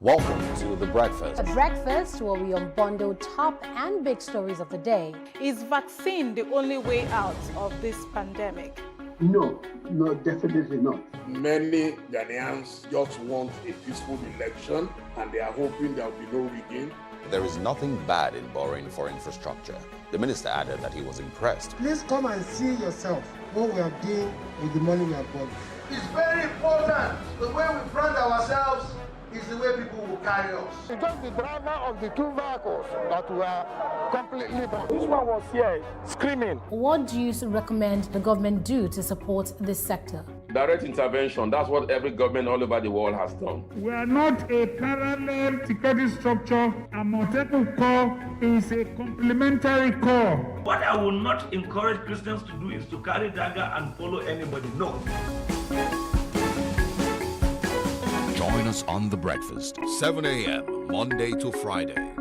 Welcome to The Breakfast. A breakfast where we unbundle top and big stories of the day. Is vaccine the only way out of this pandemic? No, definitely not. Many Ghanaians just want a peaceful election and they are hoping there will be no rigging. There is nothing bad in borrowing for infrastructure. The minister added that he was impressed. Please come and see yourself what we are doing with the money we have borrowed. It's very important. The way we brand ourselves is the way people will carry us. It's just the driver of the two vehicles that were completely done. This one was here screaming. What do you recommend the government do to support this sector? Direct intervention, that's what every government all over the world has done. We are not a parallel security structure. A multiple core is a complementary core. What I will not encourage Christians to do is to carry dagger and follow anybody. No. Join us on The Breakfast, 7 a.m., Monday to Friday.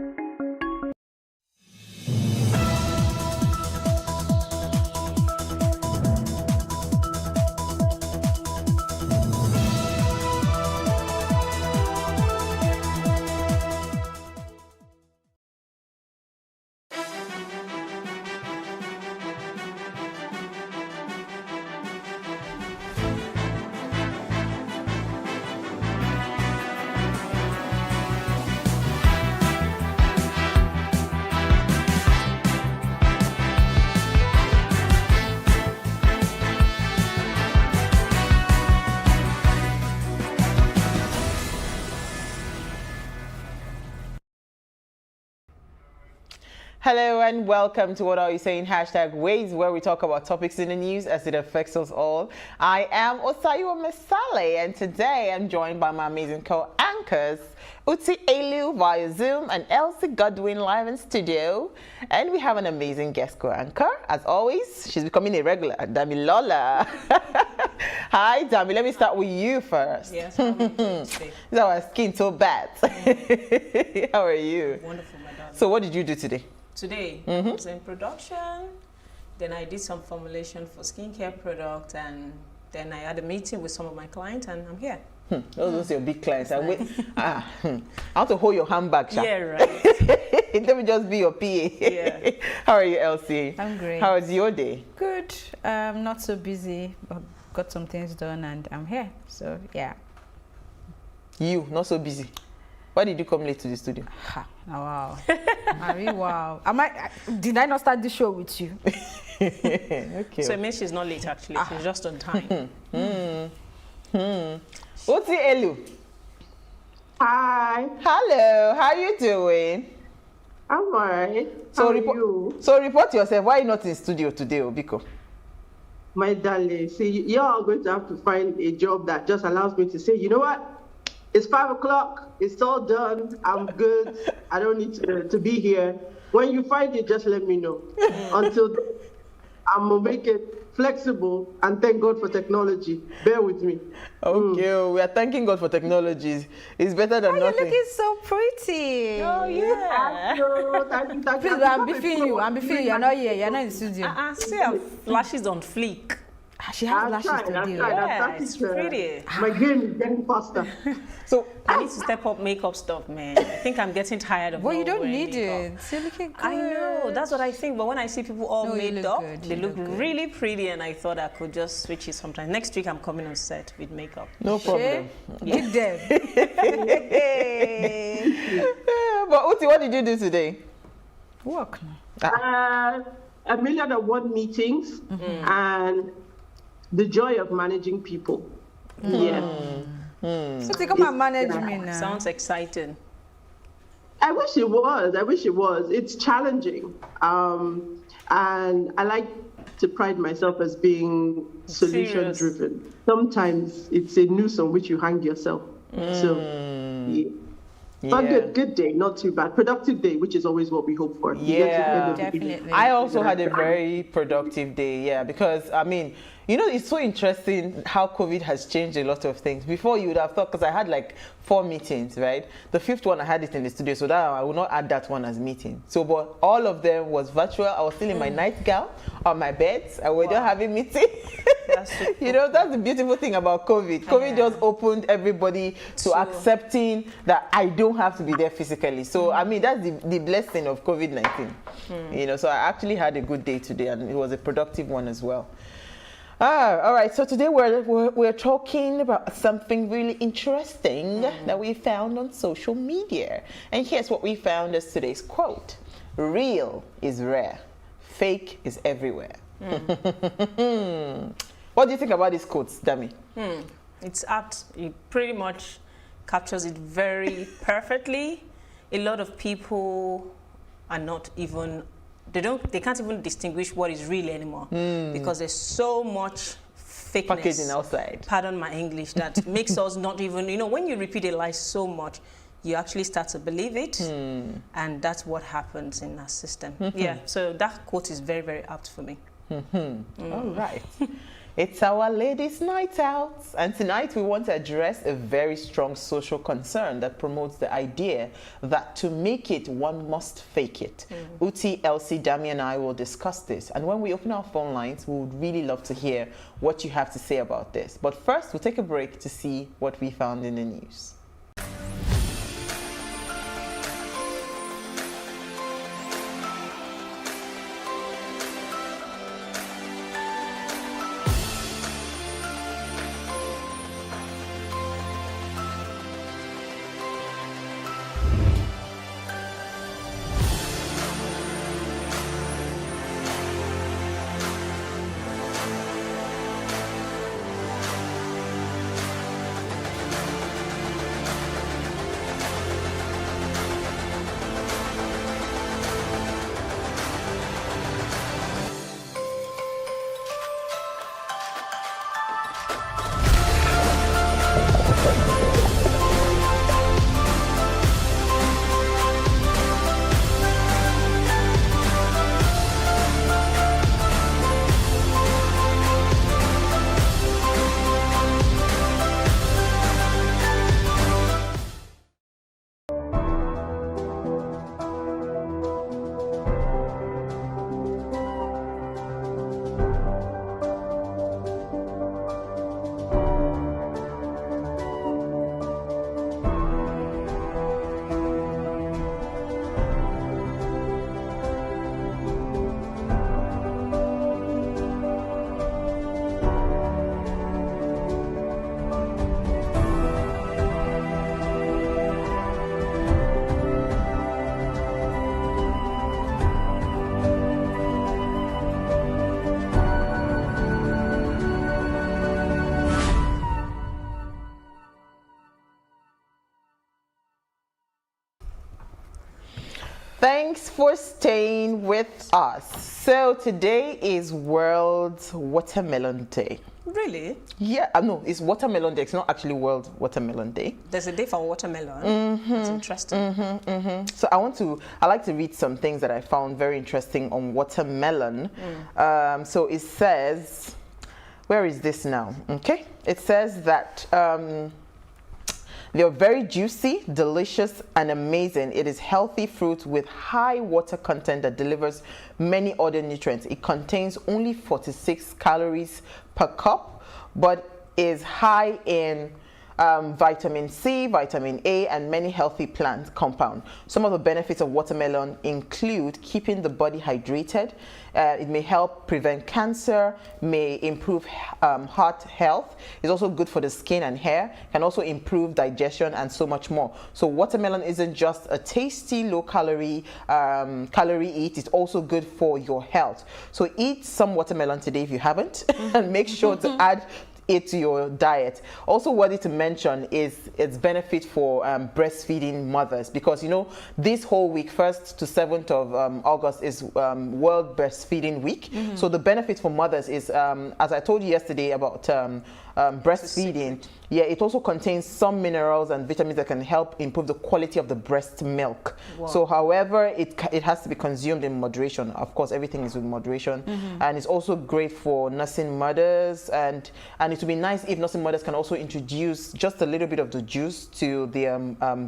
Hello and welcome to What Are You Saying? #Waves, where we talk about topics in the news as it affects us all. I am Osayiwa Mesale, and today I'm joined by my amazing co-anchors, Uti Elu via Zoom and Elsie Godwin live in studio. And we have an amazing guest co-anchor, as always. She's becoming a regular, Damilola. Hi, Dami. Let me start with you first. Yes, how are you doing today? Is our skin so bad? How are you? Wonderful, my darling. So what did you do today? Today, I was in production, then I did some formulation for skincare product, and then I had a meeting with some of my clients, and I'm here. Those are your big clients. I want to hold your handbag. Yeah, right. Let me just be your PA. Yeah. How are you, Elsie? I'm great. How was your day? Good. Not so busy, but got some things done, and I'm here. So yeah. You not so busy. Why did you come late to the studio? Wow. Marie, wow. Did I not start the show with you? Okay. So it means she's not late, actually. She's just on time. What's it, Elu? Hi. Hello. How are you doing? I'm alright. So report yourself. Why are you not in studio today, Obiko? My darling, see, you're all going to have to find a job that just allows me to say, you know what? It's 5 o'clock. It's all done. I'm good. I don't need to be here. When you find it, just let me know. Until then, I'm going to make it flexible, and thank God for technology. Bear with me. Okay, we are thanking God for technologies. It's better than nothing. You're looking so pretty. Oh, yeah. Please, I'm beefing you. You're not here. You're not in the studio. See her lashes on fleek. She has lashes today. Yeah, it's pretty. My game is getting faster. So I need to step up makeup stuff, man. I think I'm getting tired of. Well, you don't wearing need makeup. it. You're looking good. I know, that's what I think. But when I see people all made up, good. they look really pretty, and I thought I could just switch it sometime. Next week, I'm coming on set with makeup. No problem. Give them. But Uti, what did you do today? Work. A million and one meetings and the joy of managing people. Yeah. So they come and manage me now. Sounds exciting. I wish it was. It's challenging. And I like to pride myself as being solution driven. Sometimes it's a noose on which you hang yourself. So, yeah. But good day, not too bad. Productive day, which is always what we hope for. Yeah, definitely. I also had a very productive day, because, I mean, You know, it's so interesting how COVID has changed a lot of things. Before, you would have thought, because I had like 4 meetings, right? The 5th one, I had it in the studio, so that I will not add that one as meeting. So, but all of them was virtual. I was still in my nightgown on my bed. I was just having meeting. You know, that's the beautiful thing about COVID. COVID just opened everybody to accepting that I don't have to be there physically. So, I mean, that's the blessing of COVID-19. You know, so I actually had a good day today, and it was a productive one as well. All right, so today we're talking about something really interesting that we found on social media. And here's what we found as today's quote. Real is rare. Fake is everywhere. What do you think about these quotes, Dami? It's apt. It pretty much captures it very perfectly. A lot of people are not even, they can't even distinguish what is real anymore because there's so much fakeness, packaging outside, pardon my English, that makes us not even, you know, when you repeat a lie so much, you actually start to believe it, and that's what happens in our system. Yeah, so that quote is very, very apt for me. All right. It's our ladies' night out, and tonight we want to address a very strong social concern that promotes the idea that to make it, one must fake it. Uti, Elsie, Dami, and I will discuss this, and when we open our phone lines, we would really love to hear what you have to say about this. But first, we'll take a break to see what we found in the news. Thanks for staying with us. So today is World Watermelon Day. Really? Yeah, no, it's Watermelon Day. It's not actually World Watermelon Day. There's a day for watermelon. That's interesting. So I like to read some things that I found very interesting on watermelon. So it says, where is this now? Okay, it says that they're very juicy, delicious, and amazing. It is healthy fruit with high water content that delivers many other nutrients. It contains only 46 calories per cup, but is high in vitamin C, vitamin A, and many healthy plant compounds. Some of the benefits of watermelon include keeping the body hydrated. It may help prevent cancer, may improve heart health. It's also good for the skin and hair, can also improve digestion, and so much more. So watermelon isn't just a tasty, low-calorie eat, it's also good for your health. So eat some watermelon today if you haven't, and make sure to add it to your diet. Also worthy to mention is its benefit for breastfeeding mothers, because you know this whole week, 1st to 7th of August, is World Breastfeeding Week. So the benefit for mothers is, as I told you yesterday about breastfeeding, yeah, it also contains some minerals and vitamins that can help improve the quality of the breast milk. Wow. So, however, it has to be consumed in moderation. Of course, everything is with moderation, and it's also great for nursing mothers. And it would be nice if nursing mothers can also introduce just a little bit of the juice to their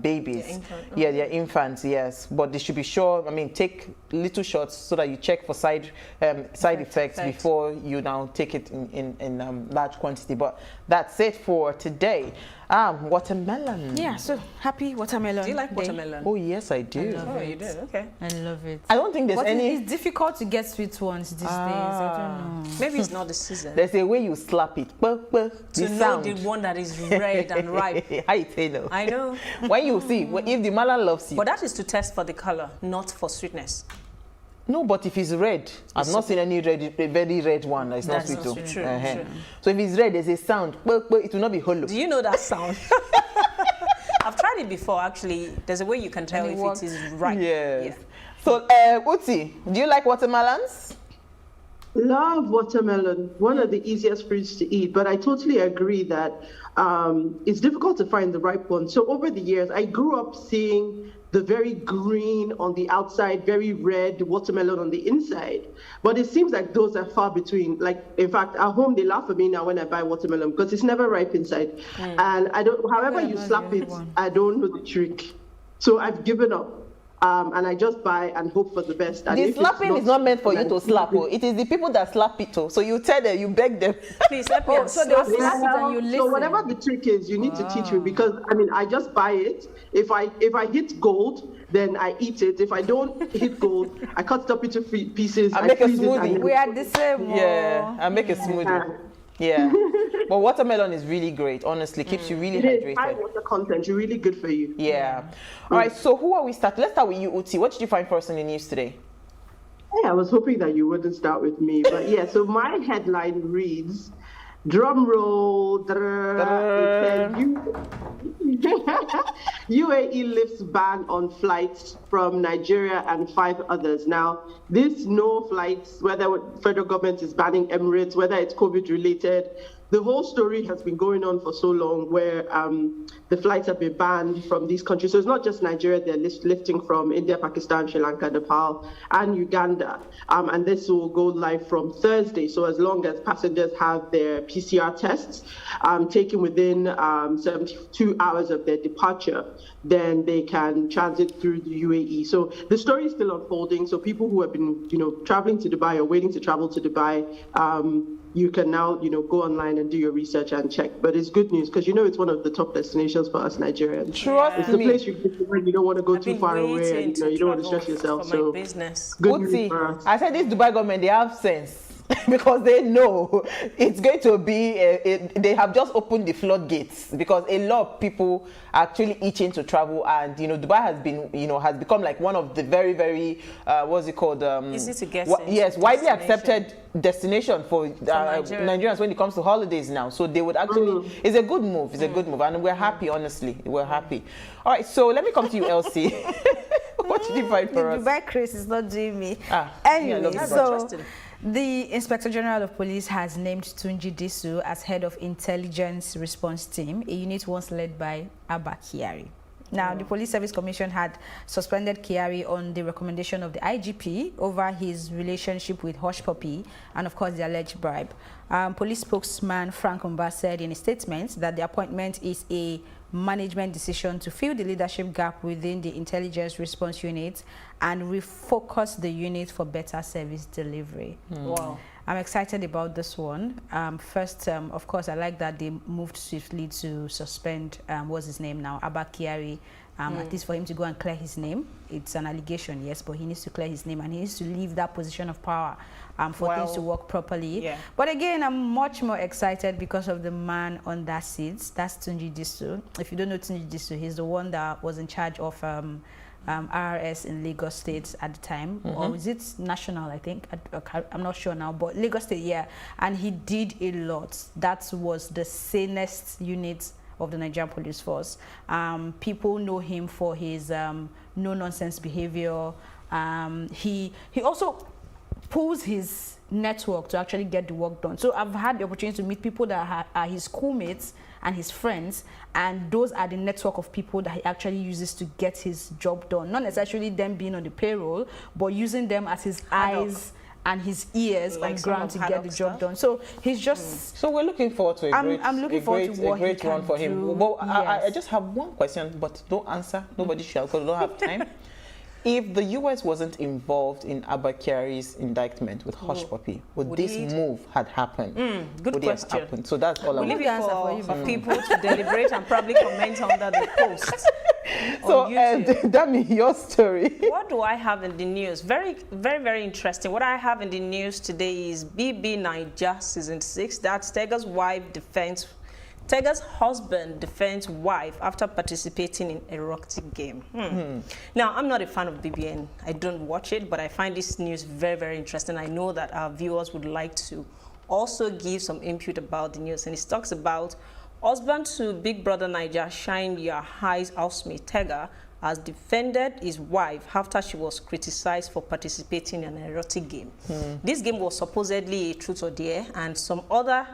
babies. Yeah, their infants. Yes, but they should be sure. I mean, take little shots so that you check for side effects before you now take it in large quantity. But that's it for today. Watermelon. Yeah, so happy watermelon. Do you like day. watermelon? Oh yes, I do. You do? Okay. I love it. I don't think there's any. It's difficult to get sweet ones these days. I don't know. Maybe it's not the season. There's a way you slap it. To know the one that is red and ripe. How you say no? I know. When you see, if the melon loves you. But that is to test for the color, not for sweetness. No, but if it's red, I've not seen any very red one that is not sweet too. True. So if it's red, there's a sound. It will not be hollow. Do you know that sound? I've tried it before, actually. There's a way you can tell if it is ripe. Yes. Yeah. So, Uti, do you like watermelons? Love watermelon, one of the easiest fruits to eat, but I totally agree that it's difficult to find the ripe one. So over the years, I grew up seeing the very green on the outside, very red watermelon on the inside. But it seems like those are far between. Like, in fact, at home, they laugh at me now when I buy watermelon because it's never ripe inside. And I don't, however you slap it, I don't know the trick. So I've given up. And I just buy and hope for the best. And the slapping is not meant for you to slap. It is the people that slap it. So you tell them, you beg them. Please let me so they'll slap it and you listen. So whatever the trick is, you need to teach me, because I mean, I just buy it. If I hit gold, then I eat it. If I don't hit gold, I cut it up into pieces. I make a smoothie. We are the same. Yeah, I make a smoothie. Yeah, but watermelon is really great. Honestly, keeps you really hydrated. High water content, really good for you. Yeah. All right. So who are we starting? Let's start with you, Uti. What did you find first in the news today? Yeah, I was hoping that you wouldn't start with me, but yeah. So my headline reads, drum roll. UAE lifts ban on flights from Nigeria and 5 others. Now, this no flights, whether federal government is banning Emirates, whether it's COVID related, the whole story has been going on for so long, where the flights have been banned from these countries. So it's not just Nigeria, they're lifting from India, Pakistan, Sri Lanka, Nepal, and Uganda. And this will go live from Thursday. So as long as passengers have their PCR tests taken within 72 hours of their departure, then they can transit through the UAE. So the story is still unfolding. So people who have been, traveling to Dubai or waiting to travel to Dubai, you can now, go online and do your research and check. But it's good news because it's one of the top destinations for us Nigerians. Trust it's the place you go to when you don't want to go too far away and you don't want to stress yourself. So business. Good news for us. I said this Dubai government, they have sense. Because they know it's going to be, they have just opened the floodgates, because a lot of people are actually itching to travel, and Dubai has been, has become like one of the very, very, what's it called? Easy to get. Yes, widely accepted destination for Nigerians when it comes to holidays now. So they would actually, it's a good move. It's a good move, and we're happy. Honestly, we're happy. All right, so let me come to you, Elsie. What did you find for us? Dubai craze is not doing me. Anyway, so. The Inspector General of Police has named Tunji Disu as head of Intelligence Response Team, a unit once led by Abba Kyari. Now, the Police Service Commission had suspended Kyari on the recommendation of the IGP over his relationship with Hush Puppy and, of course, the alleged bribe. Police spokesman Frank Umba said in a statement that the appointment is a management decision to fill the leadership gap within the Intelligence Response Unit and refocus the unit for better service delivery. Wow. I'm excited about this one. First, of course, I like that they moved swiftly to suspend, what's his name now, Abba Kyari, at least for him to go and clear his name. It's an allegation, yes, but he needs to clear his name and he needs to leave that position of power for things to work properly. Yeah. But again, I'm much more excited because of the man on that seat. That's Tunji Disu. If you don't know Tunji Disu, he's the one that was in charge of RRS in Lagos State at the time, or is it national? I think I'm not sure now, but Lagos State, yeah. And he did a lot. That was the sanest unit of the Nigerian police force. People know him for his no-nonsense behavior. He also pulls his network to actually get the work done. So I've had the opportunity to meet people that are his schoolmates and his friends, and those are the network of people that he actually uses to get his job done. Not necessarily them being on the payroll, but using them as his eyes and his ears on ground to get the job done. So he's just... So we're looking forward to a great run for him. Well, yes. I just have one question, but don't answer. Nobody shall, because we don't have time. If the US wasn't involved in Abba Kyari's indictment with Hush Puppy, would this move had happened? Good question. Happened? So that's all I want. We'll leave it for people to deliberate and probably comment under the post. So, Dami, your story. What do I have in the news? Very, very, very interesting. What I have in the news today is BB Niger Season 6. That's Tega's husband defends wife after participating in erotic game. Now, I'm not a fan of BBN. I don't watch it, but I find this news very, very interesting. I know that our viewers would like to also give some input about the news. And it talks about husband to Big Brother Niger Shine Your High's housemate Tega has defended his wife after she was criticized for participating in an erotic game. This game was supposedly a truth or dare, and some other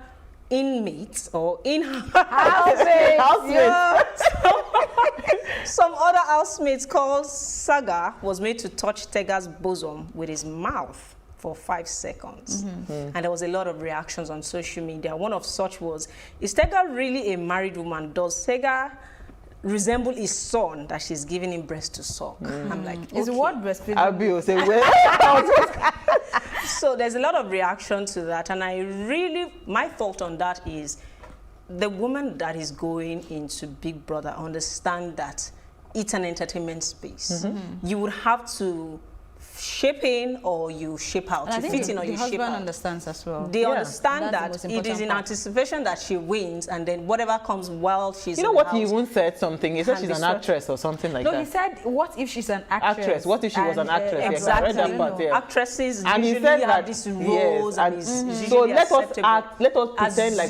inmates or housemates. Some other housemates called Saga was made to touch Tega's bosom with his mouth for 5 seconds. And there was a lot of reactions on social media. One of such was, is Tega really a married woman? Does Tega resemble his son that she's giving him breast to suck? I'm like, okay. Is what breastfeeding? So there's a lot of reaction to that, and my thought on that is the woman that is going into Big Brother understand that it's an entertainment space. You would have to shape in or you shape out. And you fit in or you shape out. The husband understands as well. They understand that it is in anticipation that she wins, and then whatever comes while she's You know what, he even said something. He said she's an actress or something like that. No, he said, what if she's an actress? What if she was an actress? Exactly. Yes, I read that part, Actresses and usually have these roles, and it's so let us pretend like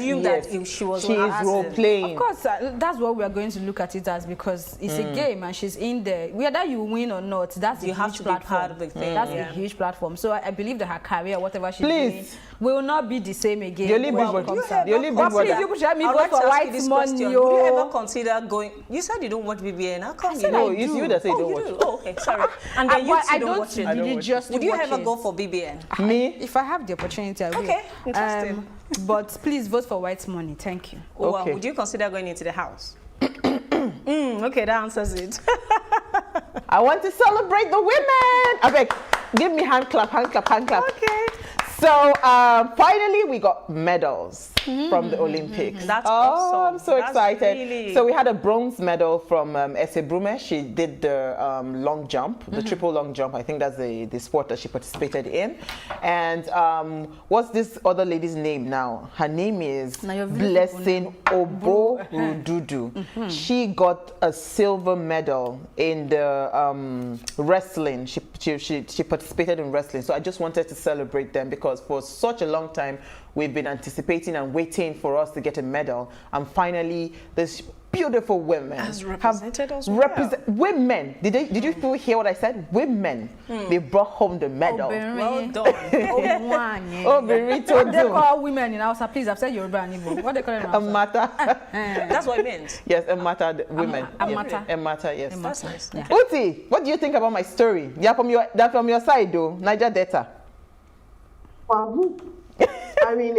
she was role playing. Of course, that's what we are going to look at it as, because it's a game and she's in there. Whether you win or not, that's a huge platform. That's a huge platform. So I believe that her career, whatever she's doing, will not be the same again. The only big Would you ever consider going? You said you don't watch BBN. How come you know? It's you that say you don't watch. Oh, okay, sorry. And then you don't watch it. Would you ever go for BBN? Me? If I have the opportunity, I will. Okay, interesting. But please vote for white money. Thank you. Okay. Would you consider going into the house? Okay, that answers it. I want to celebrate the women. I beg, give me hand clap. Okay. So finally, we got medals from the Olympics. That's awesome. I'm so excited. So we had a bronze medal from Ese Brume. She did the long jump, the triple long jump. I think that's the sport that she participated in. And what's this other lady's name now? Her name is Blessing Oborududu. She got a silver medal in the wrestling. She participated in wrestling. So I just wanted to celebrate them, because for such a long time we've been anticipating and waiting for us to get a medal, and finally this beautiful women as represented as women. Did you hear what I said? Women. They brought home the medal. Well done. What they call women in Hausa? Please, I've said Yoruba and Igbo. What they call it in Hausa? Amata. That's what it means. Yes, Amata, women. Amata. Amata, yes. That's nice. Yeah. Uti, what do you think about my story? They're from your side though, Niger Delta. I mean,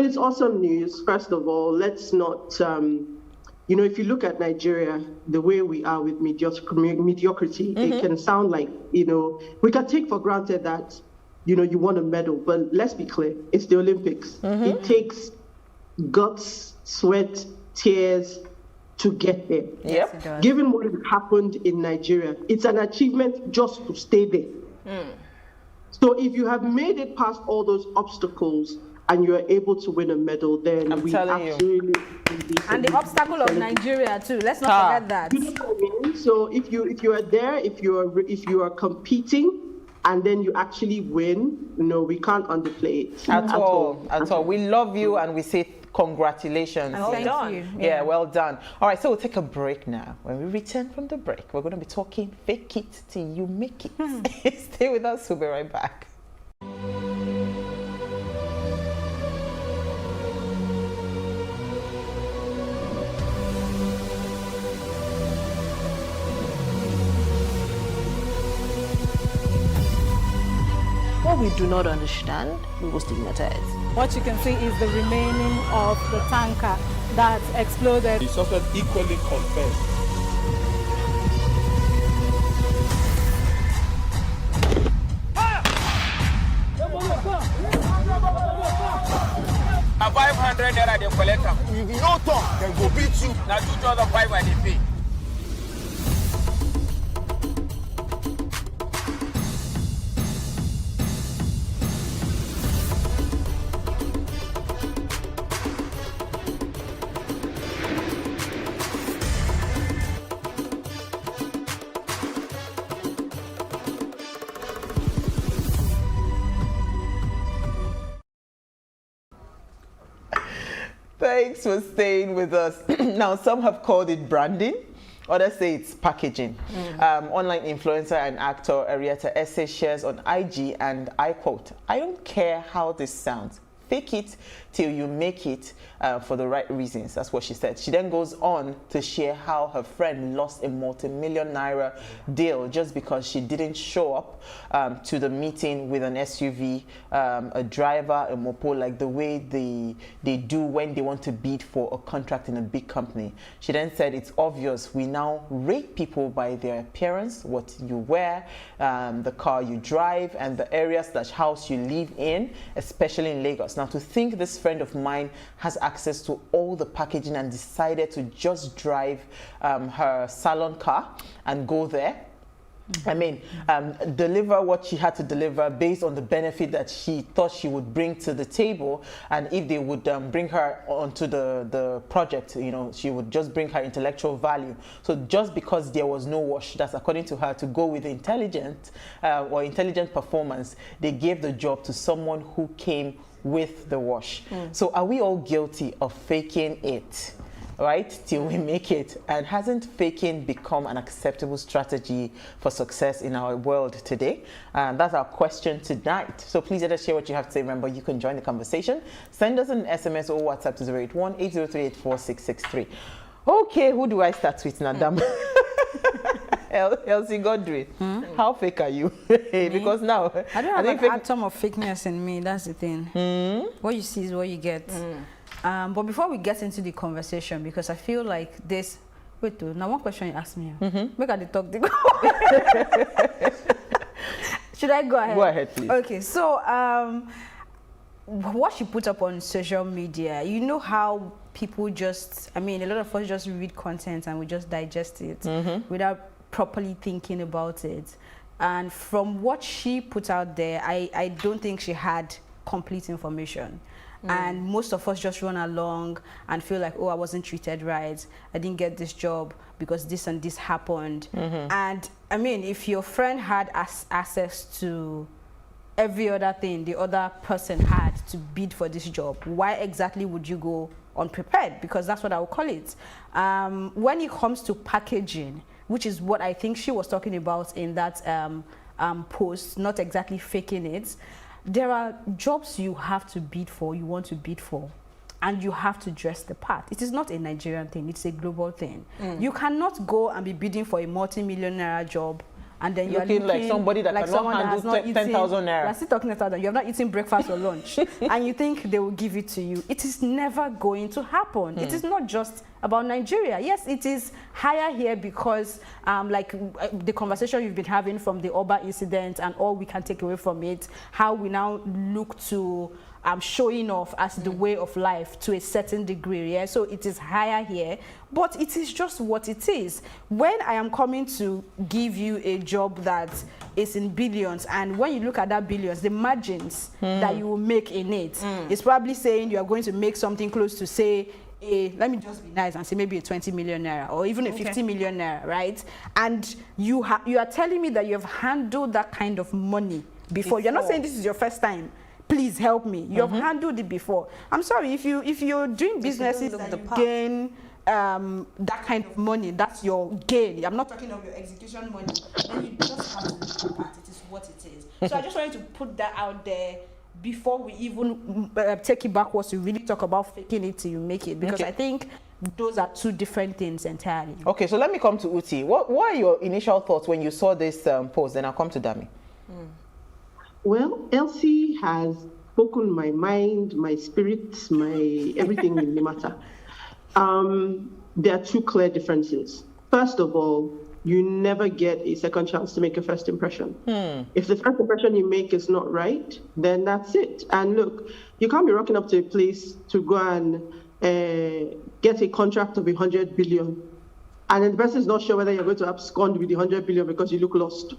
it's awesome news. First of all, let's not, if you look at Nigeria, the way we are with mediocrity, it can sound like, we can take for granted that, you won a medal, but let's be clear, it's the Olympics. It takes guts, sweat, tears to get there. Yes, it does. Given what has happened in Nigeria, it's an achievement just to stay there. So if you have made it past all those obstacles and you are able to win a medal, then we absolutely. And the obstacle of Nigeria too. Let's not forget that. You know what I mean? So if you are there, if you are competing, and then you actually win, we can't underplay it at all. We love you, and we say congratulations. Well done. Yeah, well done. All right, so we'll take a break now. When we return from the break, we're going to be talking fake it till you make it. Stay with us. We'll be right back. What we do not understand, we will stigmatize. What you can see is the remaining of the tanker that exploded. The suspect equally confessed. A 500 naira they collect am. If you no talk, they go beat you. Now 2,500 they pay. Thanks for staying with us. Now, some have called it branding. Others say it's packaging. Online influencer and actor Arietta Esse shares on IG, and I quote, "I don't care how this sounds. Fake it till you make it for the right reasons." That's what she said. She then goes on to share how her friend lost a multi-million naira deal just because she didn't show up to the meeting with an SUV, a driver, a mopo, like the way they do when they want to bid for a contract in a big company. She then said, "It's obvious we now rate people by their appearance, what you wear, the car you drive, and the area/house you live in, especially in Lagos." Now, to think this friend of mine has access to all the packaging and decided to just drive her salon car and go there. I mean, deliver what she had to deliver based on the benefit that she thought she would bring to the table, and if they would bring her onto the project, you know, she would just bring her intellectual value. So just because there was no wash, that's according to her, to go with intelligent performance, they gave the job to someone who came with the wash. So are we all guilty of faking it, right, till we make it? And hasn't faking become an acceptable strategy for success in our world today? That's our question tonight. So please let us share what you have to say. Remember, you can join the conversation. Send us an SMS or WhatsApp to 081-803-84663. Okay, who do I start with, Nadam? Elsie Godry, how fake are you? Because now I don't have an atom of fakeness in me. That's the thing. What you see is what you get. But before we get into the conversation, because I feel like this. Wait, now one question you asked me. Make her talk. Should I go ahead? Go ahead, please. Okay, so what she put up on social media, you know how people just, I mean, a lot of us just read content and we just digest it without properly thinking about it. And from what she put out there, I don't think she had complete information. And most of us just run along and feel like, oh, I wasn't treated right, I didn't get this job because this and this happened. And I mean, if your friend had access to every other thing the other person had to bid for this job, why exactly would you go unprepared? Because that's what I would call it. When it comes to packaging, which is what I think she was talking about in that post, not exactly faking it, there are jobs you have to bid for, you want to bid for, and you have to dress the part. It is not a Nigerian thing, it's a global thing. You cannot go and be bidding for a multi-million naira job and then you're looking like somebody that cannot handle 10,000 naira. You're still talking 10,000. You have not eaten breakfast or lunch, and you think they will give it to you. It is never going to happen. It is not just about Nigeria. Yes, it is higher here because, like the conversation you've been having from the Oba incident and all we can take away from it, how we now look to showing off as the way of life to a certain degree. Yeah, so it is higher here, but it is just what it is. When I am coming to give you a job that is in billions, and when you look at that billions, the margins that you will make in it is probably saying you are going to make something close to, say, let me just be nice and say maybe a 20 million naira or even a 50 million naira, right? And you are telling me that you have handled that kind of money before. You're not saying this is your first time. please help me. You have handled it before. I'm sorry, if you're doing businesses and you gain that kind of money, that's your gain. I'm not talking of your execution money. Then you just have to look the part. It is what it is. So I just wanted to put that out there before we even take it backwards to really talk about faking it till you make it, because I think those are two different things entirely. Okay, so let me come to Uti. What are your initial thoughts when you saw this post? Then I'll come to Dami. Well, Elsie has spoken my mind, my spirit, my everything in the matter. There are two clear differences. First of all, you never get a second chance to make a first impression. If the first impression you make is not right, then that's it. And look, you can't be rocking up to a place to go and get a contract of 100 billion, and then the person is not sure whether you're going to abscond with the 100 billion because you look lost.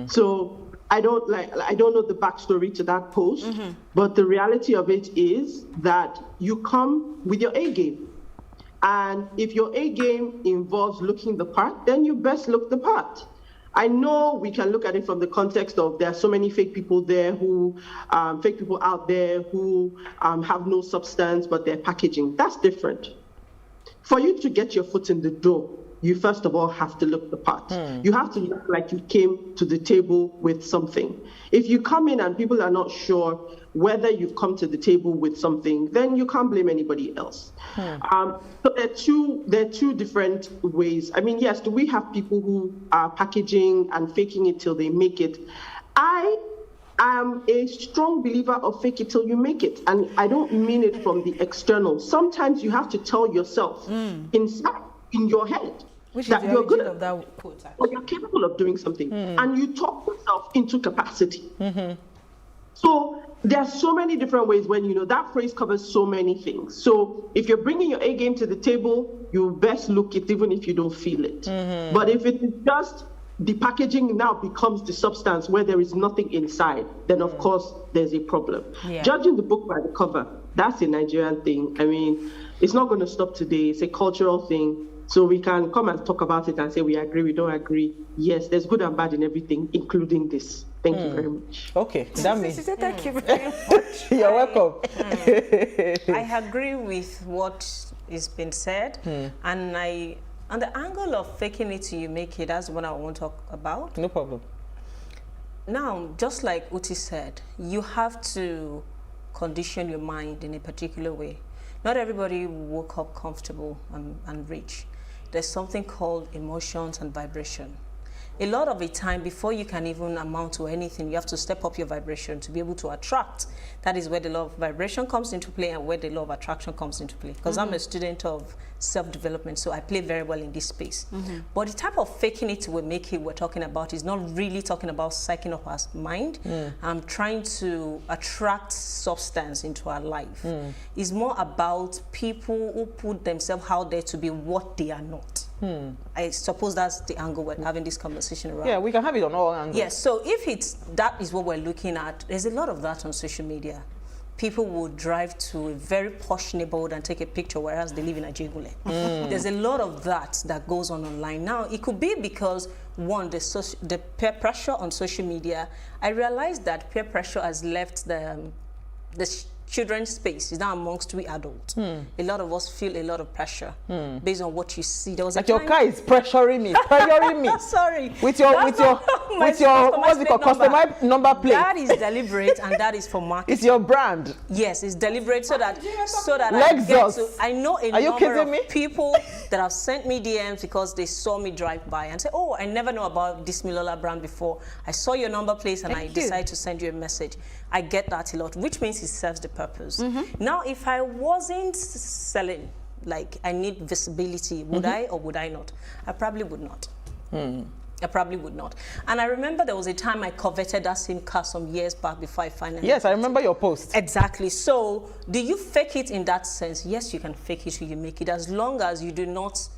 So I don't know the backstory to that post, but the reality of it is that you come with your A game. And if your A game involves looking the part, then you best look the part. I know we can look at it from the context of there are so many fake people there who, fake people out there who have no substance, but they're packaging. That's different. For you to get your foot in the door, you first of all have to look the part. You have to look like you came to the table with something. If you come in and people are not sure whether you've come to the table with something, then you can't blame anybody else. So there are two different ways. I mean, yes, do we have people who are packaging and faking it till they make it? I am a strong believer of fake it till you make it. And I don't mean it from the external. Sometimes you have to tell yourself inside, in your head, that you're good at that, or you're capable of doing something, and you talk yourself into capacity. So there are so many different ways when, you know, that phrase covers so many things. So if you're bringing your A game to the table, you best look it even if you don't feel it. But if it is just the packaging now becomes the substance where there is nothing inside, then of course there's a problem. Judging the book by the cover, that's a Nigerian thing. I mean, it's not going to stop today. It's a cultural thing. So we can come and talk about it and say we agree, we don't agree. Yes, there's good and bad in everything, including this. Thank you very much. Okay, that means thank you very much. You're welcome. I agree with what is being said, and on the angle of faking it till you make it, that's what I want to talk about. No problem. Now, just like Uti said, you have to condition your mind in a particular way. Not everybody woke up comfortable and rich. There's something called emotions and vibration. A lot of the time, before you can even amount to anything, you have to step up your vibration to be able to attract. That is where the law of vibration comes into play and where the law of attraction comes into play. Because I'm a student of self-development, so I play very well in this space. But the type of faking it will make it we're talking about is not really talking about psyching up our mind. I'm trying to attract substance into our life. It's more about people who put themselves out there to be what they are not. I suppose that's the angle we're having this conversation around. Yeah, we can have it on all angles. Yes, so if that is what we're looking at, there's a lot of that on social media. People will drive to a very posh neighborhood and take a picture, whereas they live in Ajegule. There's a lot of that goes on online. Now, it could be because, one, the peer pressure on social media. I realized that peer pressure has left the children's space is now amongst we adults. A lot of us feel a lot of pressure based on what you see. There was like your car is pressuring me, Sorry. With your what's it called? Customer number plate. That is deliberate and that is for marketing. It's your brand. Yes, it's deliberate so that I know a number of people that have sent me DMs because they saw me drive by and say, oh, I never know about this Milola brand before. I saw your number plate and I decided to send you a message. I get that a lot, which means it serves the purpose. Now, if I wasn't selling, like I need visibility, would I or would I not? I probably would not. I probably would not. And I remember there was a time I coveted that same car some years back before I finally... Yes, I remember your post. Exactly. So, do you fake it in that sense? Yes, you can fake it till you make it, as long as you do not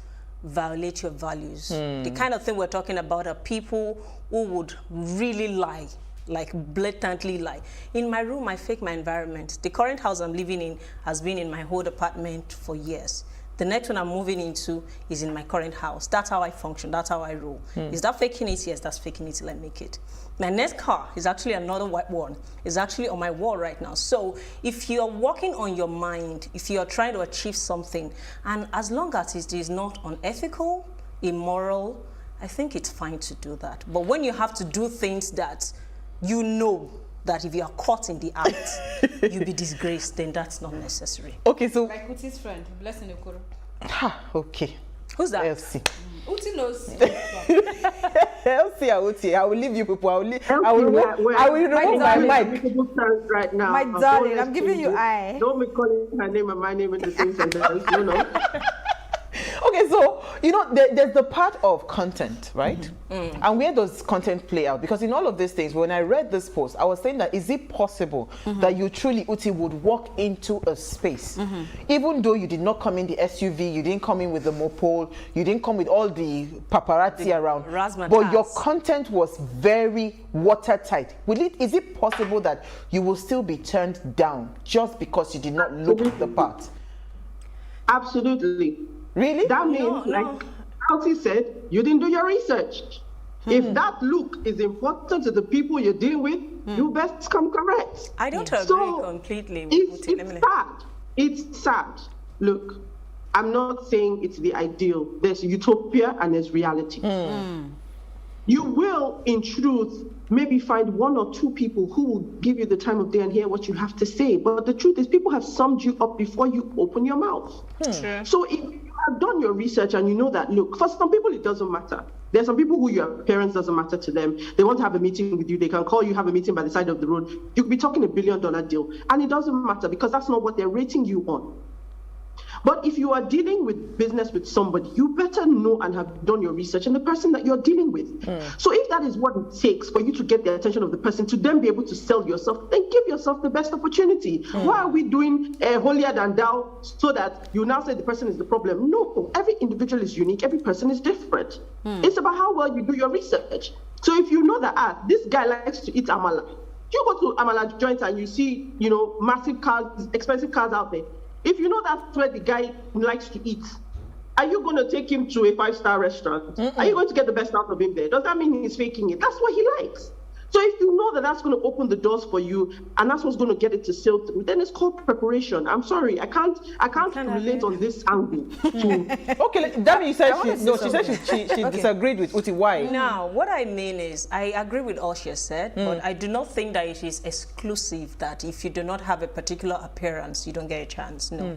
violate your values. The kind of thing we're talking about are people who would really lie, like blatantly lie. In my room, I fake my environment. The current house I'm living in has been in my old apartment for years. The next one I'm moving into is in my current house. That's how I function. That's how I roll. Is that faking it? Yes, that's faking it till I make it. My next car is actually another white one. It's actually on my wall right now. So if you're working on your mind, if you're trying to achieve something, and as long as it is not unethical, immoral, I think it's fine to do that. But when you have to do things that you know that if you are caught in the act, you'll be disgraced, then that's not necessary. Okay, so... Like Uti's friend, Blessing Okoro. Okay. Who's that? Elsie. Uti knows. Elsie, I will leave you people. I will remove my mic. Right now. My darling, I'm giving you eye. Don't be calling her name and my name in the same sentence, you know. Okay, so, there's the part of content, right? And where does content play out? Because in all of these things, when I read this post, I was saying that is it possible that you truly, Uti, would walk into a space, even though you did not come in the SUV, you didn't come in with the mopole, you didn't come with all the paparazzi around, but your content was very watertight. Is it possible that you will still be turned down just because you did not look the part? Absolutely. Really? That means, like Elsie said, you didn't do your research. If that look is important to the people you're dealing with, you best come correct. I don't agree completely. It's sad. It's sad. Look, I'm not saying it's the ideal. There's utopia and there's reality. You will, in truth, maybe find one or two people who will give you the time of day and hear what you have to say. But the truth is, people have summed you up before you open your mouth. Sure. So if you have done your research and you know that, look, for some people, it doesn't matter. There's some people who your appearance doesn't matter to them. They want to have a meeting with you. They can call you, have a meeting by the side of the road. You could be talking $1 billion deal. And it doesn't matter because that's not what they're rating you on. But if you are dealing with business with somebody, you better know and have done your research on the person that you're dealing with. So if that is what it takes for you to get the attention of the person to then be able to sell yourself, then give yourself the best opportunity. Why are we doing holier than thou so that you now say the person is the problem? No, every individual is unique. Every person is different. It's about how well you do your research. So if you know that, this guy likes to eat amala, you go to amala joints and you see, massive cars, expensive cars out there. If you know that's where the guy likes to eat, are you going to take him to a 5-star restaurant? Are you going to get the best out of him there? Does that mean he's faking it? That's what he likes. So if you know that that's going to open the doors for you and that's what's going to get it to sail through, then it's called preparation. I'm sorry, I can't relate on this angle. Okay, that means she said she disagreed with Uti. Why? Now, what I mean is, I agree with all she has said, but I do not think that it is exclusive that if you do not have a particular appearance, you don't get a chance. No.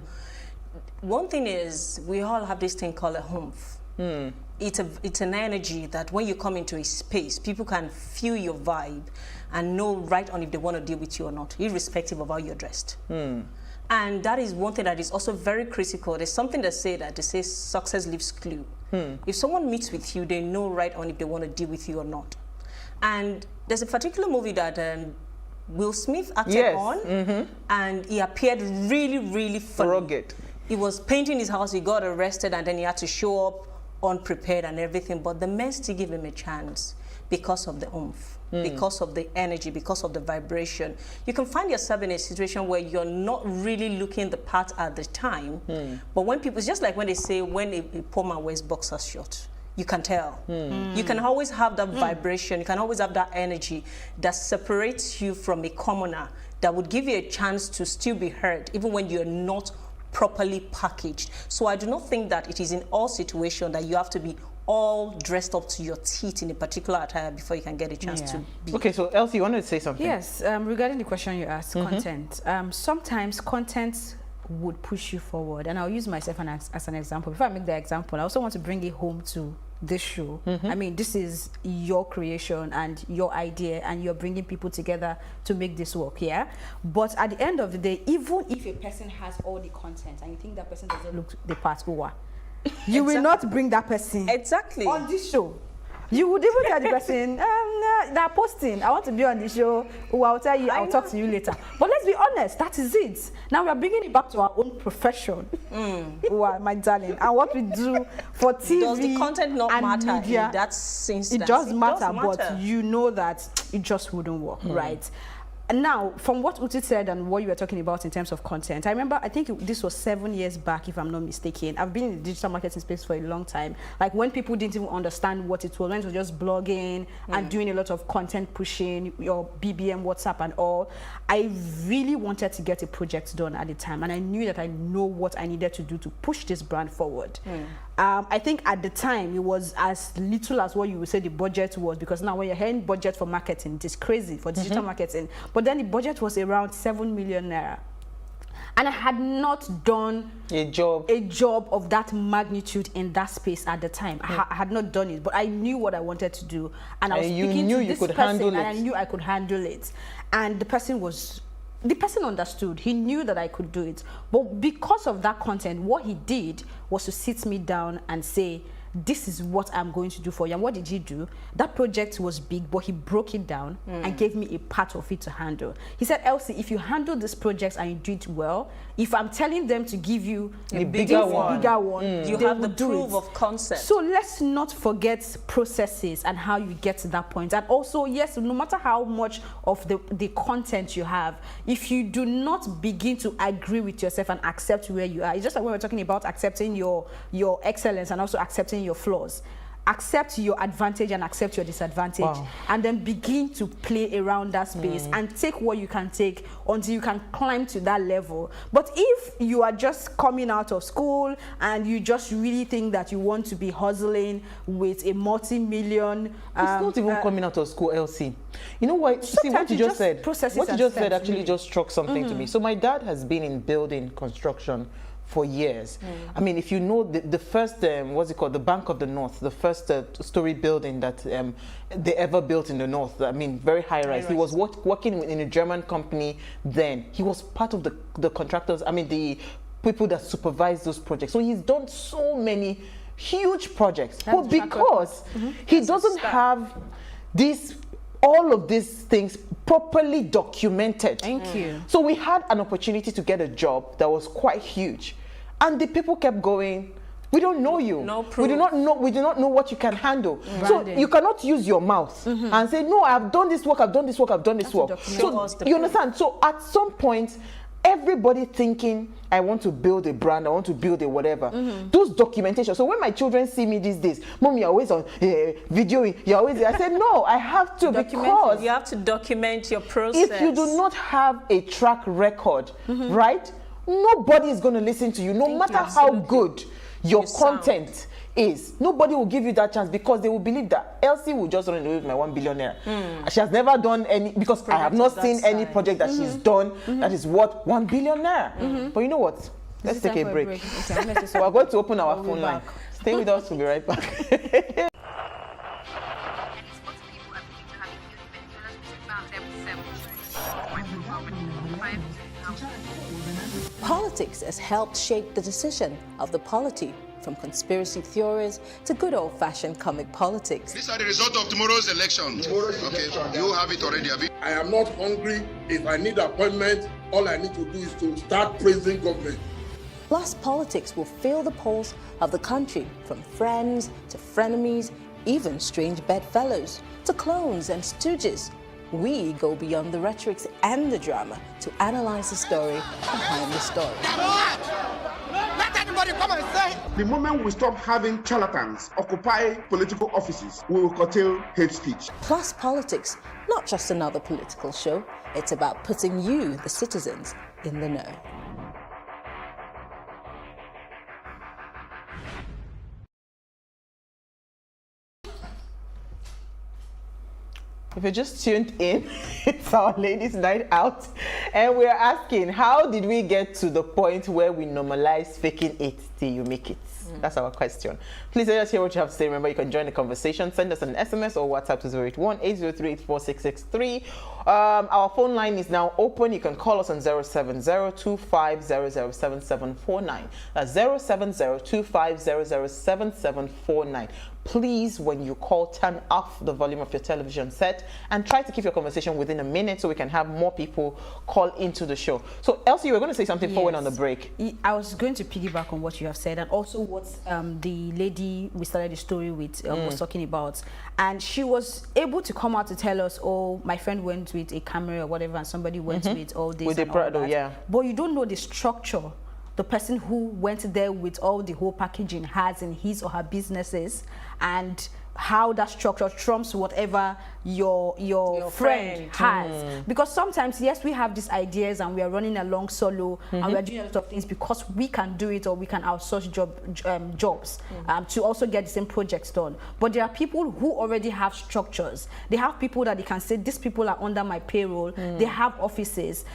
One thing is, we all have this thing called a humph. It's an energy that when you come into a space, people can feel your vibe and know right on if they want to deal with you or not, irrespective of how you're dressed. And that is one thing that is also very critical. There's something they say success leaves clue. If someone meets with you, they know right on if they want to deal with you or not. And there's a particular movie that Will Smith acted on, and he appeared really, really funny. Rugged. He was painting his house, he got arrested, and then he had to show up unprepared and everything, but the men still give him a chance because of the oomph, because of the energy, because of the vibration. You can find yourself in a situation where you're not really looking the part at the time, but when people, it's just like when they say when a poor man wears boxer shorts, you can tell. You can always have that vibration, you can always have that energy that separates you from a commoner, that would give you a chance to still be heard, even when you're not properly packaged. So I do not think that it is in all situations that you have to be all dressed up to your teeth in a particular attire before you can get a chance to be. Okay, so Elsie, you wanted to say something? Yes, regarding the question you asked, content. Sometimes content would push you forward, and I'll use myself as an example. Before I make the example, I also want to bring it home to this show. I mean, this is your creation and your idea, and you're bringing people together to make this work, yeah? But at the end of the day, even if a person has all the content and you think that person doesn't look the part, you will not bring that person on this show. You would even tell the person, they're posting, I want to be on the show, I'll tell you, I'll talk to you later. But let's be honest, that is it. Now we are bringing it back to our own profession, my darling, and what we do for TV. Does the content not matter media, in that instance? It does matter, but you know that it just wouldn't work, right? now, from what Uti said and what you were talking about in terms of content, I remember, I think this was 7 years back, if I'm not mistaken. I've been in the digital marketing space for a long time. Like when people didn't even understand what it was, when it was just blogging and doing a lot of content pushing, your BBM, WhatsApp and all, I really wanted to get a project done at the time. And I knew that I know what I needed to do to push this brand forward. I think at the time, it was as little as what you would say the budget was, because now when you're hearing budget for marketing, it is crazy for digital marketing. But then the budget was around 7 million naira. And I had not done a job of that magnitude in that space at the time. I had not done it, but I knew what I wanted to do. And I was speaking to this person, and I knew I could handle it. And the person understood. He knew that I could do it. But because of that content, what he did was to sit me down and say, this is what I'm going to do for you. And what did he do? That project was big, but he broke it down and gave me a part of it to handle. He said, Elsie, if you handle this project and you do it well, if I'm telling them to give you a bigger one, you have the proof of concept. So let's not forget processes and how you get to that point. And also, yes, no matter how much of the content you have, if you do not begin to agree with yourself and accept where you are, it's just like when we're talking about accepting your excellence and also accepting your flaws. Accept your advantage and accept your disadvantage, and then begin to play around that space and take what you can take until you can climb to that level. But if you are just coming out of school and you just really think that you want to be hustling with a multi-million... it's not even coming out of school, Elsie. You know what? See, what you just said actually just struck something to me. So my dad has been in building construction for years. I mean, if you know the first, what's it called, the Bank of the North, the first story building that they ever built in the North, I mean, very high-rise. He was working in a German company then. He was part of the contractors, I mean, the people that supervise those projects. So he's done so many huge projects. But because he doesn't have all of these things properly documented. Thank you. So we had an opportunity to get a job that was quite huge. And the people kept going, we don't know you. No proof. We do not know what you can handle. So you cannot use your mouth and say, no, I've done this work, I've done this work, I've done this work. So you understand? So at some point, everybody thinking, I want to build a brand, I want to build a whatever. Those documentation. So when my children see me these days, Mom, you're always on videoing, you're always there. I said, no, I have to, because you have to document your process. If you do not have a track record, right, nobody is going to listen to you, no matter how good your content is. Nobody will give you that chance, because they will believe that Elsie will just run away with my 1 billion naira. She has never done any, because I have not seen any project that she's done that is worth 1 billion naira. But you know what? Let's take a break. So we're going to open our phone line. Stay with us, we'll be right back. Politics has helped shape the decision of the polity, from conspiracy theories to good old-fashioned comic politics. These are the results of tomorrow's election. Okay, you have it already, Abi. I am not hungry. If I need appointment, all I need to do is to start praising government. Plus, politics will fill the polls of the country, from friends to frenemies, even strange bedfellows, to clones and stooges. We go beyond the rhetorics and the drama to analyze the story behind the story. Let anybody come and say. The moment we stop having charlatans occupy political offices, we will curtail hate speech. Plus Politics, not just another political show. It's about putting you, the citizens, in the know. If you're just tuned in, it's our ladies' night out, and we're asking, how did we get to the point where we normalize faking it till you make it? That's our question. Please let us hear what you have to say. Remember, you can join the conversation. Send us an SMS or WhatsApp to 081-803-84663. Our phone line is now open. You can call us on 070-2500-7749. That's 070-2500-7749. please, when you call, turn off the volume of your television set and try to keep your conversation within a minute so we can have more people call into the show. So Elsie, you were going to say something forward on the break. I was going to piggyback on what you have said, and also what the lady we started the story with was talking about. And she was able to come out to tell us, oh, my friend went with a camera or whatever, and somebody went with all this with and all that. Yeah. But you don't know the structure the person who went there with all the whole packaging has in his or her businesses, and how that structure trumps whatever your friend has. Because sometimes, yes, we have these ideas and we are running along solo and we are doing a lot of things because we can do it, or we can outsource jobs to also get the same projects done. But there are people who already have structures. They have people that they can say, these people are under my payroll. They have offices.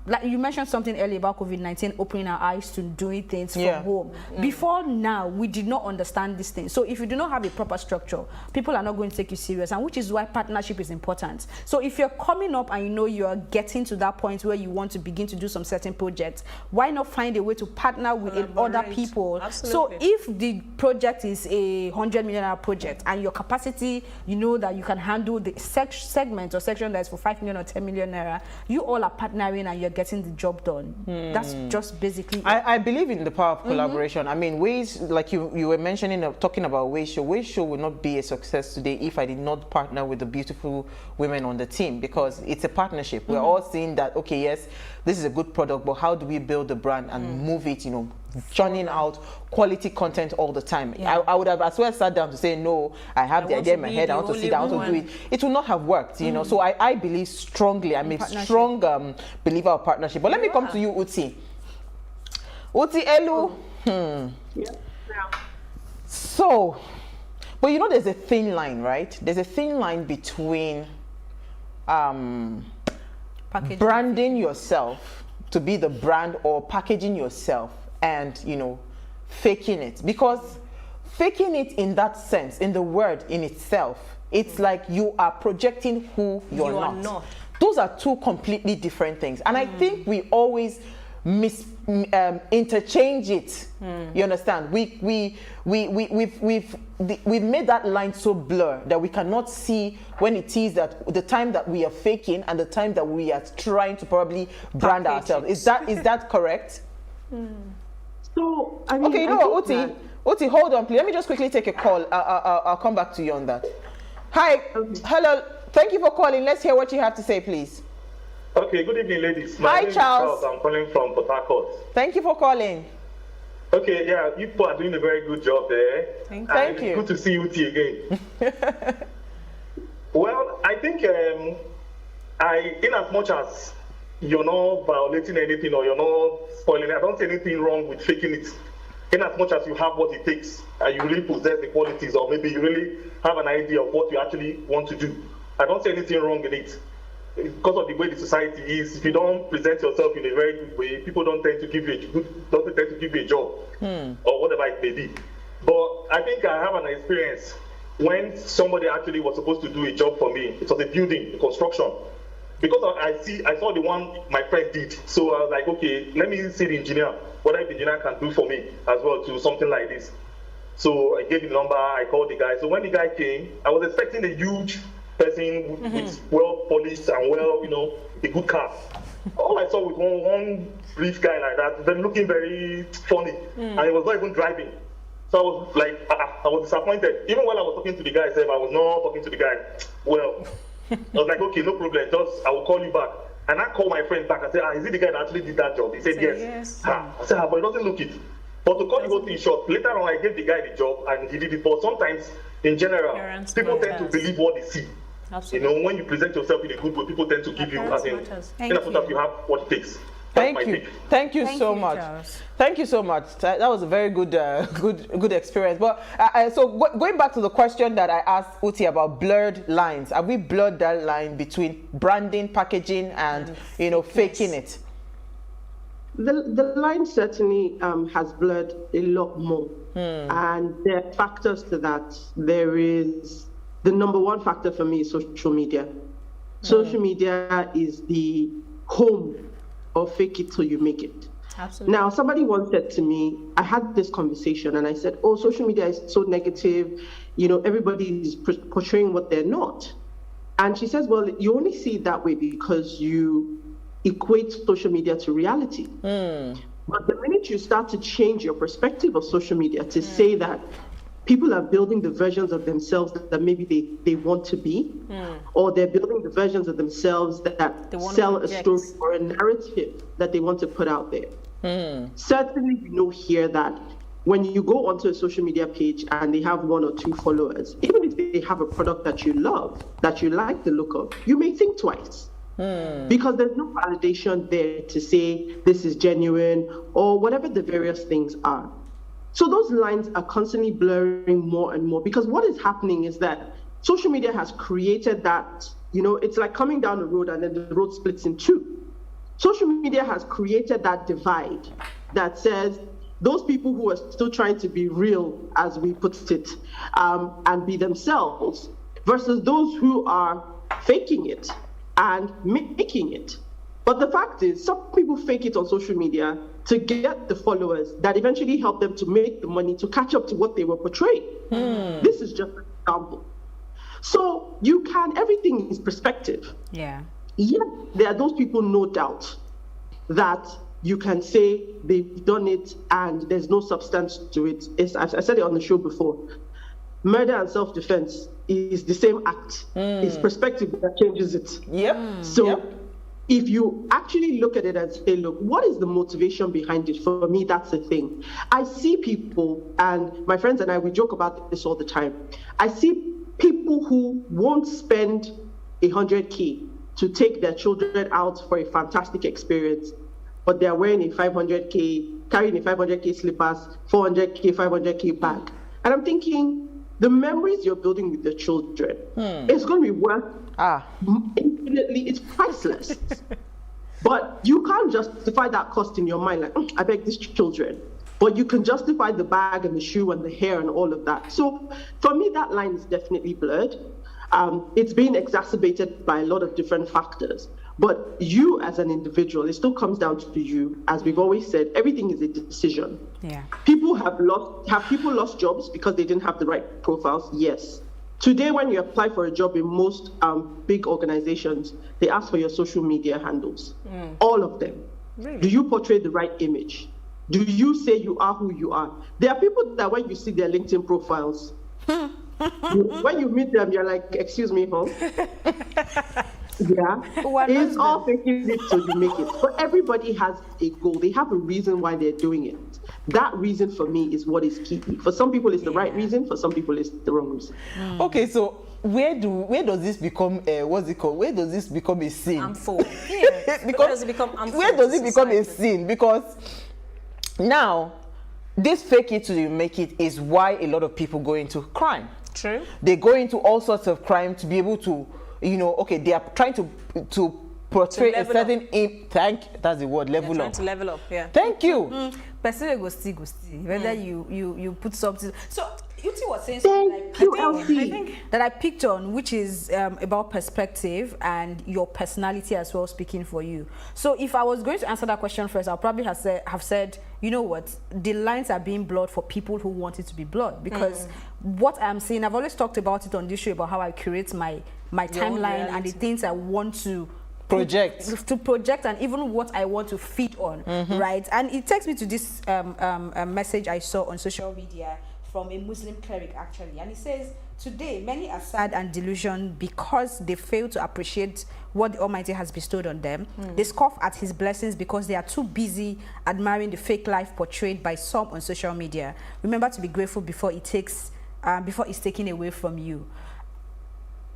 Like you mentioned something earlier about COVID-19 opening our eyes to doing things from home. Before now, we did not understand these things. So if you do not have a proper structure, people are not going to take you serious, and which is why partnership is important. So if you're coming up and you know you're getting to that point where you want to begin to do some certain projects, why not find a way to partner with other people? Absolutely. So if the project is a 100 million project and your capacity, you know that you can handle the segment or section that's for 5 million or 10 million naira, you all are partnering and you're getting the job done. That's just basically I believe in the power of collaboration. I mean, ways, like you were mentioning, talking about Ways Show would not be a success today if I did not partner with the beautiful women on the team, because it's a partnership. We're all seeing that, okay, yes, this is a good product, but how do we build the brand and move it, you know, churning out quality content all the time. I would have as well sat down to say, no, I have the idea in my head, I want to sit down, I want to do it. It would not have worked, you know. So I believe strongly, I'm a strong believer of partnership. But let me come to you, Uti. Uti Elu. So, but you know, there's a thin line, right? There's a thin line between branding yourself to be the brand, or packaging yourself and, you know, faking it. Because faking it in that sense, in the word in itself, it's like you are projecting who you're not. Those are two completely different things. And I think we always interchange it. You understand? We've made that line so blur that we cannot see when it is that the time that we are faking and the time that we are trying to probably brand ourselves. Is that correct? So I mean, okay, you know what, Uti, hold on, please. Let me just quickly take a call. I'll come back to you on that. Hi, hello. Thank you for calling. Let's hear what you have to say, please. Okay, good evening, ladies. My name is Charles. I'm calling from Port Harcourt. Thank you for calling. Okay, yeah, you people are doing a very good job there. Thank you. Good to see Uti again. Well, I think in as much as you're not violating anything or you're not spoiling it, I don't see anything wrong with faking it. In as much as you have what it takes and you really possess the qualities, or maybe you really have an idea of what you actually want to do, I don't see anything wrong in it. Because of the way the society is, if you don't present yourself in a very good way, people don't tend to give you a job or whatever it may be. But I think I have an experience when somebody actually was supposed to do a job for me. It was a building, a construction. Because I saw the one my friend did, so I was like, okay, let me see the engineer, what the engineer can do for me as well to something like this. So I gave him the number, I called the guy. So when the guy came, I was expecting a huge person with well polished and well, you know, a good car. All I saw was one rich guy like that, then looking very funny, and he was not even driving. So I was like, I was disappointed. Even when I was talking to the guy, I was not talking to the guy well. I was like, okay, no problem, I will call you back. And I called my friend back and said, is it the guy that actually did that job? He said, yes. I said, but it doesn't look it. But to cut the whole thing short, later on I gave the guy the job and he did it. But sometimes, in general, people tend to believe what they see. Absolutely. You know, when you present yourself in a good way, people tend to give you, as in as much as you have what it takes. Thank you. Thank you so much. Charles. Thank you so much. That was a very good good experience. But so going back to the question that I asked Uti about blurred lines, have we blurred that line between branding, packaging, and you know, faking it? The line certainly has blurred a lot more, and there are factors to that. There is the number one factor for me is social media. Social media is the home of fake it till you make it. Absolutely. Now, somebody once said to me, I had this conversation and I said, oh, social media is so negative. Everybody is portraying what they're not. And she says, well, you only see it that way because you equate social media to reality. But the minute you start to change your perspective of social media to say that people are building the versions of themselves that maybe they want to be, or they're building the versions of themselves that sell a story or a narrative that they want to put out there. Certainly, we know here that when you go onto a social media page and they have 1 or 2 followers, even if they have a product that you love, that you like the look of, you may think twice. Because there's no validation there to say this is genuine or whatever the various things are. So those lines are constantly blurring more and more, because what is happening is that social media has created that, it's like coming down the road and then the road splits in 2. Social media has created that divide that says those people who are still trying to be real, as we put it, and be themselves, versus those who are faking it and making it. But the fact is, some people fake it on social media to get the followers that eventually help them to make the money to catch up to what they were portraying. This is just an example. So everything is perspective. Yeah. Yes, there are those people, no doubt, that you can say they've done it and there's no substance to it. I said it on the show before. Murder and self-defense is the same act. It's perspective that changes it. So if you actually look at it and say, look, what is the motivation behind it? For me, that's the thing. I see people, and my friends and I, we joke about this all the time. I see people who won't spend 100K to take their children out for a fantastic experience, but they're wearing a 500K, carrying a 500K slippers, 400K, 500K bag. And I'm thinking, the memories you're building with your children, it's going to be worth infinitely, it's priceless. But you can't justify that cost in your mind, like, I beg these children. But you can justify the bag and the shoe and the hair and all of that. So for me, that line is definitely blurred. It's being exacerbated by a lot of different factors. But you as an individual, it still comes down to you. As we've always said, everything is a decision. Yeah. Have people lost jobs because they didn't have the right profiles? Yes. Today, when you apply for a job in most big organizations, they ask for your social media handles. All of them. Really? Do you portray the right image? Do you say you are who you are? There are people that when you see their LinkedIn profiles, when you meet them, you're like, excuse me, huh? Yeah, it's all faking it so you make it. But everybody has a goal. They have a reason why they're doing it. That reason for me is what is key. For some people, it's the right reason. For some people, it's the wrong reason. Okay, so where does this become what's it called? Where does this become a sin? Harmful. Yeah. Where does it become harmful? Where does it become a sin? Because now this fake it till you make it is why a lot of people go into crime. True. They go into all sorts of crime to be able to, okay, they are trying to portray a certain that's the word, level up. Trying to level up, yeah. Thank you. Person go see. Whether you put something. So Uti was saying something I think that I picked on, which is about perspective and your personality as well speaking for you. So if I was going to answer that question first, I'll probably have said, you know what, the lines are being blurred for people who want it to be blurred, because what I'm saying, I've always talked about it on this show about how I curate my timeline and the things I want to project and even what I want to feed on, right? And it takes me to this message I saw on social media from a Muslim cleric actually, and it says, today many are sad and delusioned because they fail to appreciate what the Almighty has bestowed on them. They scoff at his blessings because they are too busy admiring the fake life portrayed by some on social media. Remember to be grateful before it's taken away from you.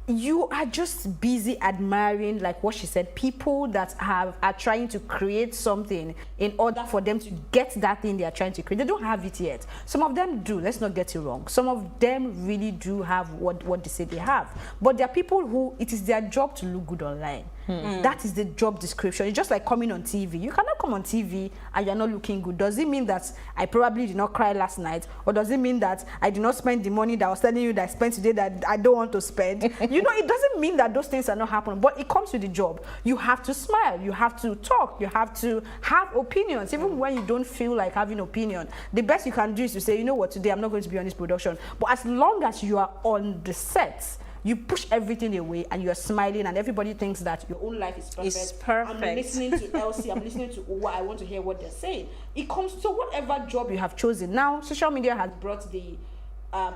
You are just busy admiring, like what she said, people that are trying to create something in order for them to get that thing they are trying to create. They don't have it yet. Some of them do, let's not get it wrong. Some of them really do have what they say they have. But there are people who, it is their job to look good online. That is the job description. It's just like coming on TV. You cannot come on TV and you're not looking good. Does it mean that I probably did not cry last night? Or does it mean that I did not spend the money that I was telling you that I spent today that I don't want to spend? You know, it doesn't mean that those things are not happening, but it comes with the job. You have to smile. You have to talk. You have to have opinions, even when you don't feel like having opinion. The best you can do is to say, you know what, today I'm not going to be on this production. But as long as you are on the set, you push everything away and you're smiling and everybody thinks that your own life is perfect. It's perfect. I'm listening to Elsie, I'm listening to what I want to hear what they're saying. It comes to whatever job you have chosen. Now, social media has brought the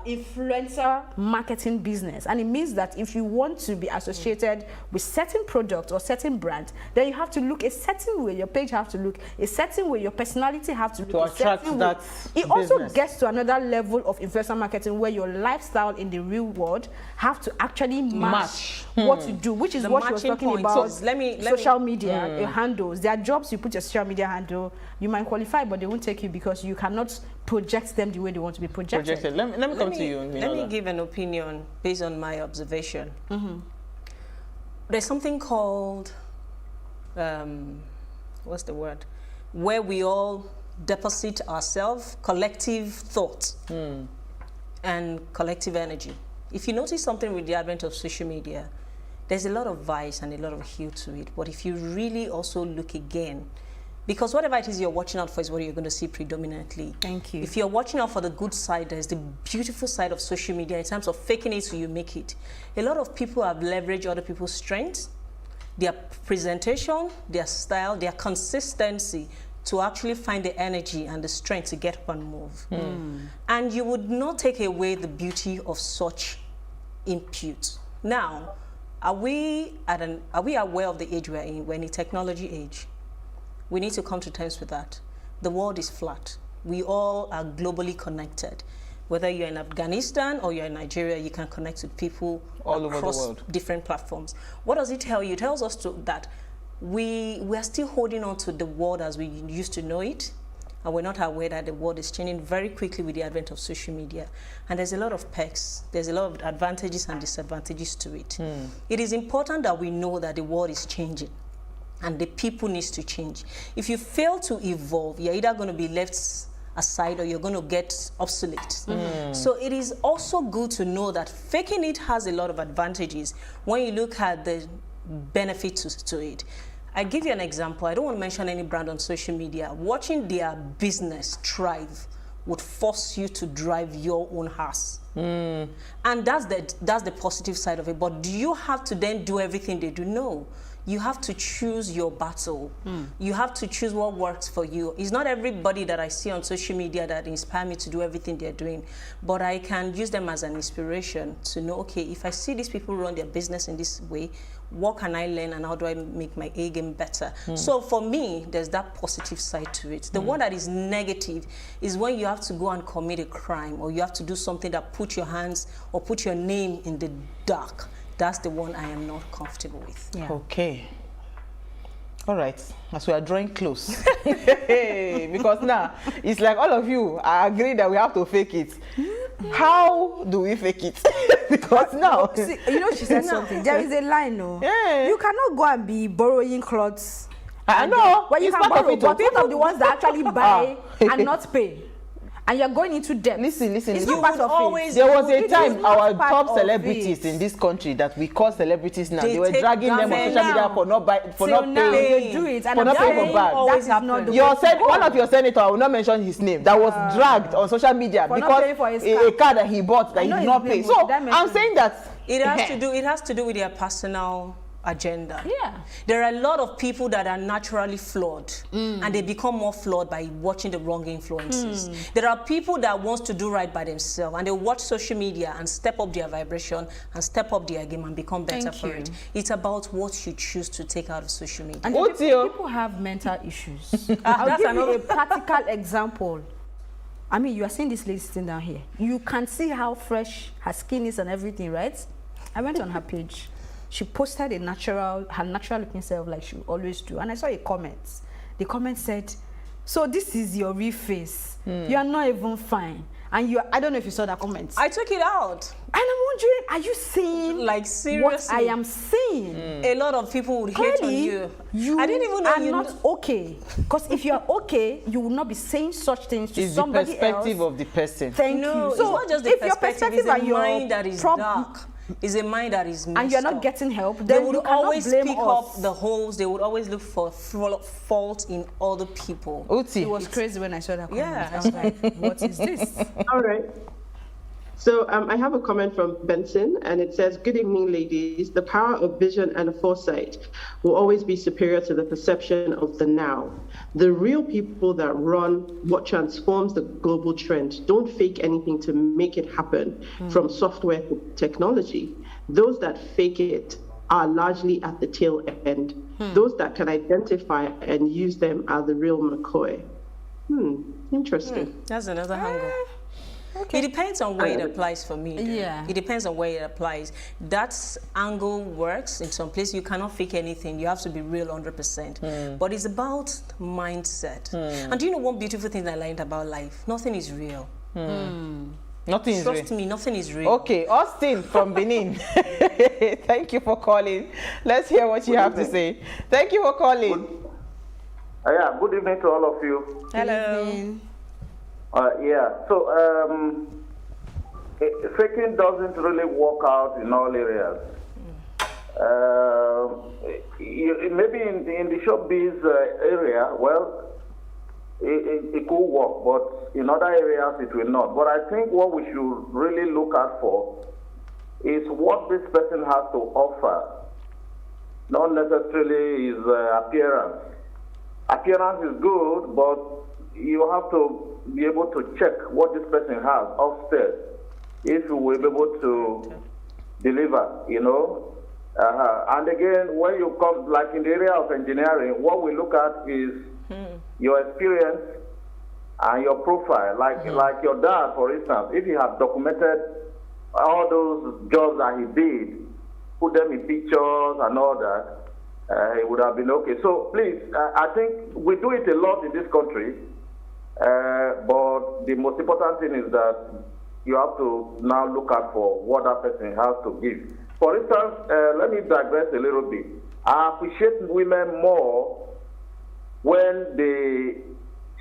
influencer marketing business, and it means that if you want to be associated with certain products or certain brands, then you have to look a certain way. Your page have to look a certain way. Your personality have to look a certain way. It also gets to another level of influencer marketing where your lifestyle in the real world have to actually match what you do, which is what you were talking about. So let me social media your handles. There are jobs you put your social media handle, you might qualify, but they won't take you because you cannot project them the way they want to be projected. Let me come to you. Let me give an opinion based on my observation. There's something called, what's the word? Where we all deposit ourselves, collective thought and collective energy. If you notice something with the advent of social media, there's a lot of vice and a lot of hue to it. But if you really also look again, because whatever it is you're watching out for is what you're going to see predominantly. Thank you. If you're watching out for the good side, there's the beautiful side of social media in terms of faking it so you make it. A lot of people have leveraged other people's strengths, their presentation, their style, their consistency to actually find the energy and the strength to get up and move. And you would not take away the beauty of such input. Now, are we aware of the age we're in? We're in a technology age. We need to come to terms with that. The world is flat. We all are globally connected. Whether you're in Afghanistan or you're in Nigeria, you can connect with people all over the across world. Different platforms. What does it tell you? It tells us that we are still holding on to the world as we used to know it, and we're not aware that the world is changing very quickly with the advent of social media. And there's a lot of perks, there's a lot of advantages and disadvantages to it. It is important that we know that the world is changing and the people needs to change. If you fail to evolve, you're either going to be left aside or you're going to get obsolete. So it is also good to know that faking it has a lot of advantages when you look at the benefits to it. I give you an example. I don't want to mention any brand on social media. Watching their business thrive would force you to drive your own house. And that's the positive side of it. But do you have to then do everything they do? No. You have to choose your battle. You have to choose what works for you. It's not everybody that I see on social media that inspire me to do everything they're doing, but I can use them as an inspiration to know, okay, if I see these people run their business in this way, what can I learn and how do I make my A game better? So for me, there's that positive side to it. The one that is negative is when you have to go and commit a crime or you have to do something that put your hands or put your name in the dark. That's the one I am not comfortable with. Okay. All right. As we are drawing close. Because now, it's like all of you are agreeing that we have to fake it. How do we fake it? Because now... See, you know, she said something. There is a line, no? You cannot go and be borrowing clothes. I know. Well, you can borrow, but one of the ones that actually buy and not pay. And you're going into debt. Listen. It's not part of it. There was a time our top celebrities in this country that we call celebrities now. They were dragging them on social media for not paying. They do it. For not paying for bags. One of your senators, I will not mention his name, that was dragged on social media because a car that he bought that he did not pay. So I'm saying that it has to do with their personal agenda. There are a lot of people that are naturally flawed and they become more flawed by watching the wrong influences. There are people that want to do right by themselves and they watch social media and step up their vibration and step up their game and become better for it. It's about what you choose to take out of social media. And people have mental issues. I'll give you a practical example. I mean, you are seeing this lady sitting down here. You can see how fresh her skin is and everything, right? I went on her page. She posted her natural looking self like she always do. And I saw a comment. The comment said, so this is your real face. You are not even fine. And I don't know if you saw that comment. I took it out. And I'm wondering, are you seeing like seriously what I am seeing? A lot of people would hate on you. You I didn't even know are not okay. Because if you are okay, you will not be saying such things to somebody else. It's the perspective of the person. Thank you. So it's not just the perspective, it's a mind that is dark. It's a mind that is messed and you're not up. getting help, then they would you always blame pick us. up the holes. They would always look for fault in other people. Uti. It was crazy when I saw that comment. Yeah. I was like, what is this? All right. So I have a comment from Benson, and it says, "Good evening, ladies. The power of vision and foresight will always be superior to the perception of the now. The real people that run what transforms the global trend don't fake anything to make it happen, from software to technology. Those that fake it are largely at the tail end. Those that can identify and use them are the real McCoy." Interesting. That's another angle. Okay. It depends on where it applies for me. Yeah. It depends on where it applies. That angle works in some places. You cannot fake anything. You have to be real 100%. But it's about mindset. And do you know one beautiful thing I learned about life? Nothing is real. Nothing is real. Trust me, nothing is real. Okay, Austin from Benin. Thank you for calling. Let's hear what you have to say. Thank you for calling. Yeah, good evening to all of you. Hello. Faking doesn't really work out in all areas. Maybe in the showbiz area, well, it could work, but in other areas it will not. But I think what we should really look out for is what this person has to offer, not necessarily his appearance. Appearance is good, but you have to be able to check what this person has upstairs if you will be able to deliver, you know. And again, when you come, like in the area of engineering, what we look at is your experience and your profile. Like your dad, for instance, if he had documented all those jobs that he did, put them in pictures and all that, it would have been okay. So please, I think we do it a lot in this country. But the most important thing is that you have to now look out for what that person has to give. For instance, let me digress a little bit. I appreciate women more when they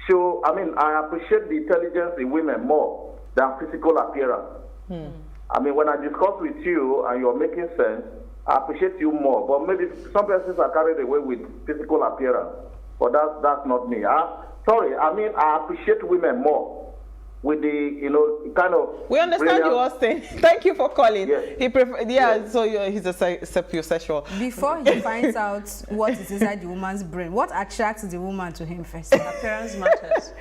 show, I appreciate the intelligence in women more than physical appearance. I mean, when I discuss with you and you're making sense, I appreciate you more. But maybe some persons are carried away with physical appearance. But that's not me. I appreciate women more with the, kind of... We understand you, Austin. Thank you for calling. Yes. So he's a sapiosexual. Before he finds out what is inside the woman's brain, what attracts the woman to him first? Appearance matters.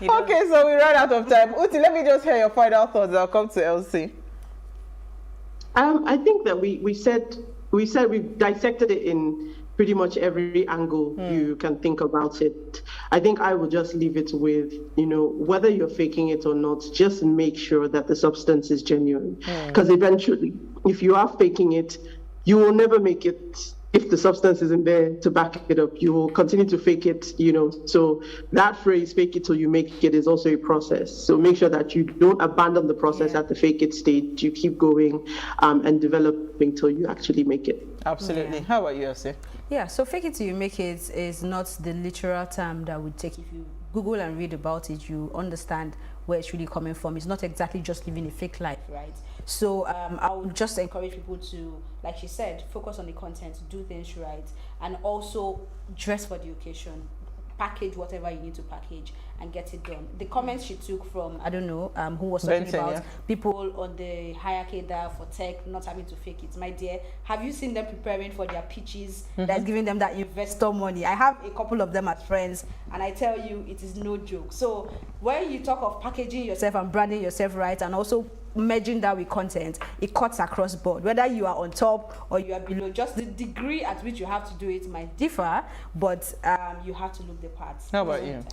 Okay, so we ran out of time. Uti, let me just hear your final thoughts. I'll come to Elsie. I think that we dissected it in pretty much every angle you can think about it. I think I will just leave it with, whether you're faking it or not, just make sure that the substance is genuine. Because eventually, if you are faking it, you will never make it. If the substance isn't there to back it up, you will continue to fake it, So that phrase, fake it till you make it, is also a process. So make sure that you don't abandon the process at the fake it stage. You keep going and developing till you actually make it. Absolutely. How about you, Elsie? Yeah, so fake it till you make it is not the literal term that we take. If you Google and read about it, you understand where it's really coming from. It's not exactly just living a fake life, right? So I would just encourage people to, like she said, focus on the content, do things right, and also dress for the occasion. Package whatever you need to package and get it done. The comments she took from, I don't know, who was talking Benson, about people on the hierarchy there for tech not having to fake it. My dear, have you seen them preparing for their pitches that's giving them that investor money? I have a couple of them as friends, and I tell you, it is no joke. So when you talk of packaging yourself and branding yourself right, and also merging that with content, it cuts across board. Whether you are on top or you are below, just the degree at which you have to do it might differ, but you have to look the part. How about you?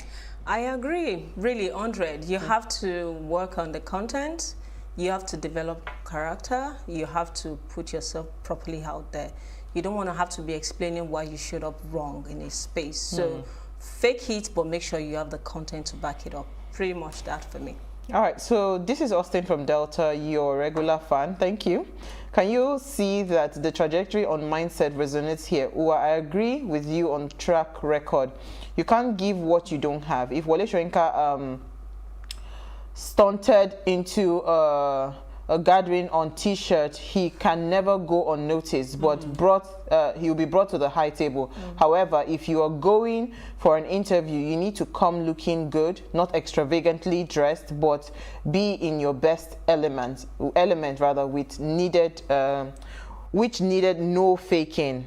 I agree, really, 100. You have to work on the content, you have to develop character, you have to put yourself properly out there. You don't want to have to be explaining why you showed up wrong in a space. So fake it, but make sure you have the content to back it up. Pretty much that for me. All right, so this is Austin from Delta, your regular fan. Thank you. Can you see that the trajectory on mindset resonates here? Uwa, I agree with you on track record. You can't give what you don't have. If Wole Soyinka stunted into a gathering on T-shirt, he can never go unnoticed, but he will be brought to the high table. However, if you are going for an interview, you need to come looking good, not extravagantly dressed, but be in your best element with needed, which needed no faking.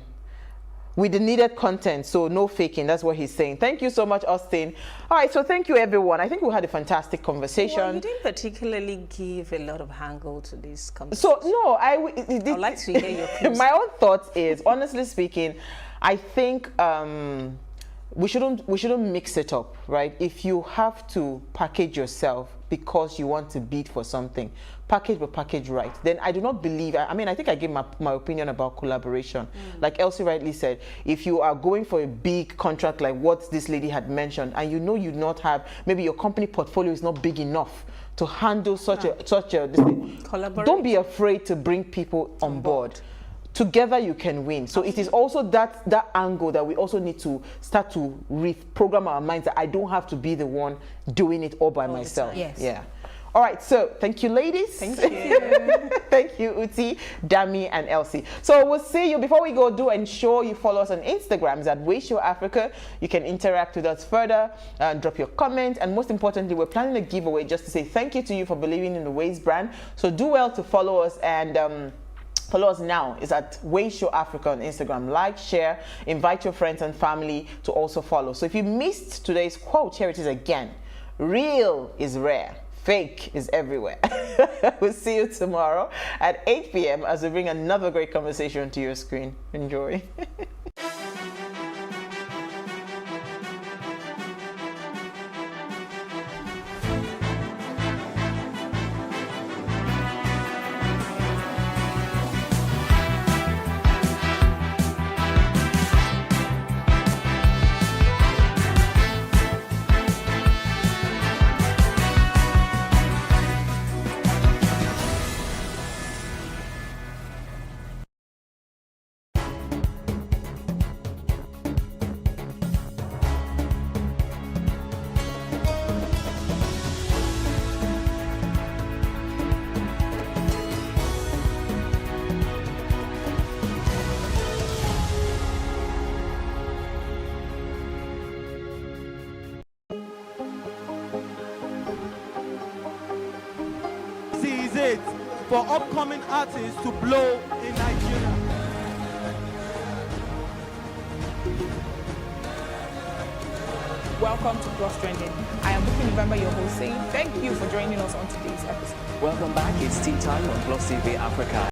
With the needed content, so no faking. That's what he's saying. Thank you so much, Austin. All right, so thank you, everyone. I think we had a fantastic conversation. Well, you didn't particularly give a lot of angle to this conversation. So, no, I'd like to hear your views. My own thoughts is, honestly speaking, I think we shouldn't mix it up, right? If you have to package yourself because you want to bid for something, package right, then I do not believe, I mean, I think I gave my opinion about collaboration. Like Elsie rightly said, if you are going for a big contract like what this lady had mentioned, and you know you not have, maybe your company portfolio is not big enough to handle such a collaboration, don't be afraid to bring people on board. Together you can win. So it is also that angle that we also need to start to reprogram our minds, that I don't have to be the one doing it all by myself. Yes. Yeah. All right, so thank you, ladies. Thank you. Thank you, Uti, Dami, and Elsie. So we'll see you. Before we go, do ensure you follow us on Instagram at PlusTvAfrica. You can interact with us further, drop your comment, and most importantly, we're planning a giveaway just to say thank you to you for believing in the Waze brand. So do well to follow us, and follow us now. It's at PlusTvAfrica on Instagram. Like, share, invite your friends and family to also follow. So if you missed today's quote, here it is again. Real is rare. Fake is everywhere. We'll see you tomorrow at 8 p.m. as we bring another great conversation to your screen. Enjoy. It for upcoming artists to blow in Nigeria. Welcome to Plus Trending. I am Buki November, your host, saying thank you for joining us on today's episode. Welcome back. It's tea time on PlusTvAfrica.